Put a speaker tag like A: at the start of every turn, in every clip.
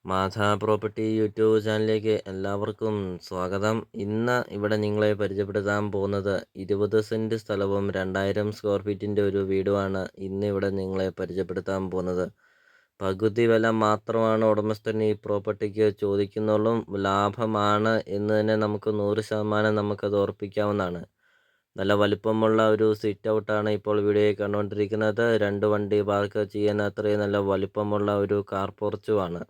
A: മാധാ property YouTube ചാനലിലേക്ക് എല്ലാവർക്കും സ്വാഗതം. ഇന്ന് ഇവിടെ നിങ്ങളെ പരിചയപ്പെടുത്താൻ പോകുന്നത് 20 സെൻറ്റ് സ്ഥലവും 2000 സ്ക്വയർ ഫീറ്റിൻ്റെ ഒരു വീടുമാണ് ഇന്ന് ഇവിടെ നിങ്ങളെ പരിചയപ്പെടുത്താൻ പോകുന്നത്. പകുതി വില മാത്രമാണ് ഉടമസ്ഥൻ ഈ പ്രോപ്പർട്ടിക്ക് ചോദിക്കുന്നുള്ളൂ. ലാഭമാണ് എന്ന് തന്നെ നമുക്ക് 100% നമുക്കത് ഉറപ്പിക്കാവുന്നതാണ്. നല്ല വലിപ്പമുള്ള ഒരു സിറ്റ് ഔട്ടാണ് ഇപ്പോൾ വീഡിയോയിൽ കണ്ടുകൊണ്ടിരിക്കുന്നത്. 2 വണ്ടി പാർക്ക് ചെയ്യാൻ അത്രയും നല്ല വലിപ്പമുള്ള ഒരു കാർ പോർച്ചുമാണ്.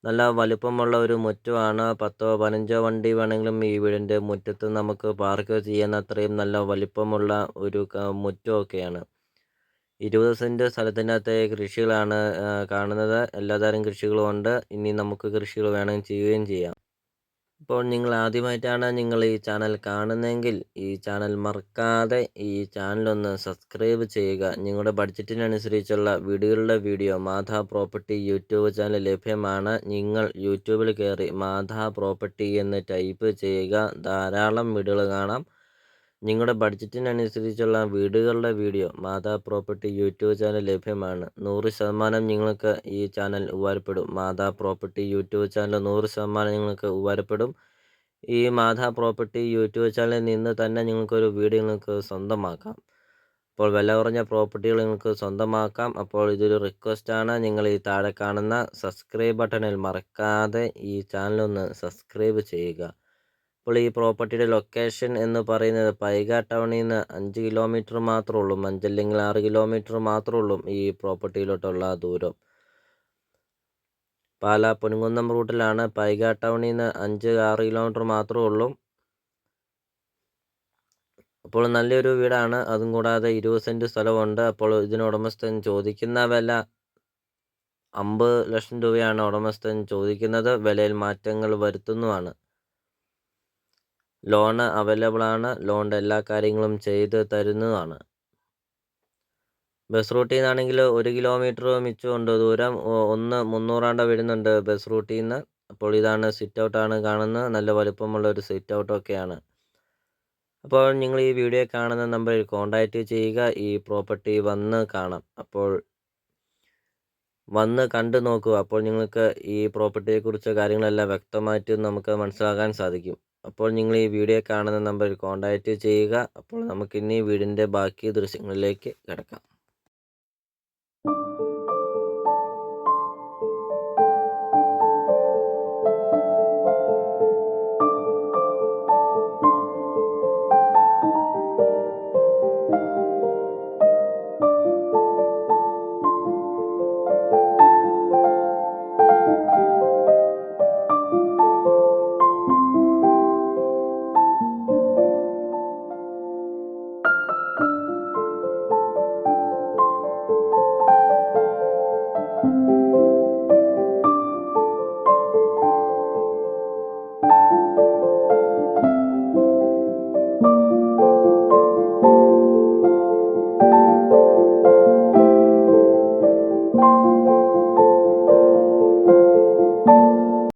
A: നല്ല വലിപ്പമുള്ള ഒരു മുറ്റമാണ്. 10-15 വണ്ടി വേണമെങ്കിലും ഈ വീടിൻ്റെ മുറ്റത്ത് നമുക്ക് പാർക്ക് ചെയ്യാൻ അത്രയും നല്ല വലിപ്പമുള്ള ഒരു മുറ്റമൊക്കെയാണ്. 20 സെൻറ്റ് സ്ഥലത്തിനകത്തെ കൃഷികളാണ് കാണുന്നത്. എല്ലാതരം കൃഷികളും ഉണ്ട്. ഇനി നമുക്ക് കൃഷികൾ വേണമെങ്കിൽ ചെയ്യുകയും ചെയ്യാം. ഇപ്പോൾ നിങ്ങൾ ആദ്യമായിട്ടാണ് നിങ്ങൾ ഈ ചാനൽ കാണുന്നതെങ്കിൽ ഈ ചാനൽ മറക്കാതെ ഈ ചാനലൊന്ന് സബ്സ്ക്രൈബ് ചെയ്യുക. നിങ്ങളുടെ ബഡ്ജറ്റിനനുസരിച്ചുള്ള വീടുകളുടെ വീഡിയോ മാധാ പ്രോപ്പർട്ടി യൂട്യൂബ് ചാനൽ ലഭ്യമാണ്. നിങ്ങൾ യൂട്യൂബിൽ കയറി മാധാ പ്രോപ്പർട്ടി എന്ന് ടൈപ്പ് ചെയ്യുക. ധാരാളം വീടുകൾ കാണാം. നിങ്ങളുടെ ബഡ്ജറ്റിനനുസരിച്ചുള്ള വീടുകളുടെ വീഡിയോ മാധാ പ്രോപ്പർട്ടി യൂട്യൂബ് ചാനൽ ലഭ്യമാണ്. 100% നിങ്ങൾക്ക് ഈ ചാനൽ ഉപകാരപ്പെടും. മാധാ പ്രോപ്പർട്ടി യൂട്യൂബ് ചാനൽ 100% നിങ്ങൾക്ക് ഉപകാരപ്പെടും. ഈ മാധാ പ്രോപ്പർട്ടി യൂട്യൂബ് ചാനലിൽ നിന്ന് തന്നെ നിങ്ങൾക്കൊരു വീട് നിങ്ങൾക്ക് സ്വന്തമാക്കാം. അപ്പോൾ വില കുറഞ്ഞ പ്രോപ്പർട്ടികൾ നിങ്ങൾക്ക് സ്വന്തമാക്കാം. അപ്പോൾ ഇതൊരു റിക്വസ്റ്റാണ്. നിങ്ങൾ ഈ താഴെ കാണുന്ന സബ്സ്ക്രൈബ് ബട്ടണിൽ മറക്കാതെ ഈ ചാനലൊന്ന് സബ്സ്ക്രൈബ് ചെയ്യുക. അപ്പോൾ ഈ പ്രോപ്പർട്ടിയുടെ ലൊക്കേഷൻ എന്ന് പറയുന്നത് പൈക ടൗണിൽ നിന്ന് 5 കിലോമീറ്റർ മാത്രമേ ഉള്ളൂ. 5 അല്ലെങ്കിൽ 6 കിലോമീറ്റർ മാത്രമേ ഉള്ളൂ ഈ പ്രോപ്പർട്ടിയിലോട്ടുള്ള ദൂരം. പാലാ പൊൻകുന്നം റൂട്ടിലാണ്. പൈക ടൗണിൽ നിന്ന് 5-6 കിലോമീറ്റർ മാത്രമേ ഉള്ളൂ. അപ്പോൾ നല്ലൊരു വീടാണ്. അതും കൂടാതെ 20 സെൻറ്റ് സ്ഥലമുണ്ട്. അപ്പോൾ ഇതിന് ഉടമസ്ഥൻ ചോദിക്കുന്ന വില 50 ലക്ഷം രൂപയാണ് ഉടമസ്ഥൻ ചോദിക്കുന്നത്. വിലയിൽ മാറ്റങ്ങൾ വരുത്തുന്നതാണ്. ലോണ് അവൈലബിൾ ആണ്. ലോണിൻ്റെ എല്ലാ കാര്യങ്ങളും ചെയ്ത് തരുന്നതാണ്. ബസ് റൂട്ടിൽ നിന്നാണെങ്കിൽ 1 കിലോമീറ്റർ മിച്ചമുണ്ട് ദൂരം. 1 300 വരുന്നുണ്ട് ബസ് റൂട്ടിൽ നിന്ന്. അപ്പോൾ ഇതാണ് സിറ്റ് ഔട്ടാണ് കാണുന്നത്. നല്ല വലുപ്പമുള്ള ഒരു സിറ്റ് ഔട്ടൊക്കെയാണ്. അപ്പോൾ നിങ്ങൾ ഈ വീഡിയോ കാണുന്ന നമ്പറിൽ കോൺടാക്റ്റ് ചെയ്യുക. ഈ പ്രോപ്പർട്ടി വന്ന് കാണാം. അപ്പോൾ വന്ന് കണ്ടു നോക്കുക. അപ്പോൾ നിങ്ങൾക്ക് ഈ പ്രോപ്പർട്ടിയെക്കുറിച്ച് കാര്യങ്ങളെല്ലാം വ്യക്തമായിട്ട് നമുക്ക് മനസ്സിലാക്കാൻ സാധിക്കും. അപ്പോൾ നിങ്ങൾ ഈ വീഡിയോ കാണുന്ന നമ്പറിൽ കോൺടാക്റ്റ് ചെയ്യുക. അപ്പോൾ നമുക്കിനി വീടിൻ്റെ ബാക്കി ദൃശ്യങ്ങളിലേക്ക് കിടക്കാം.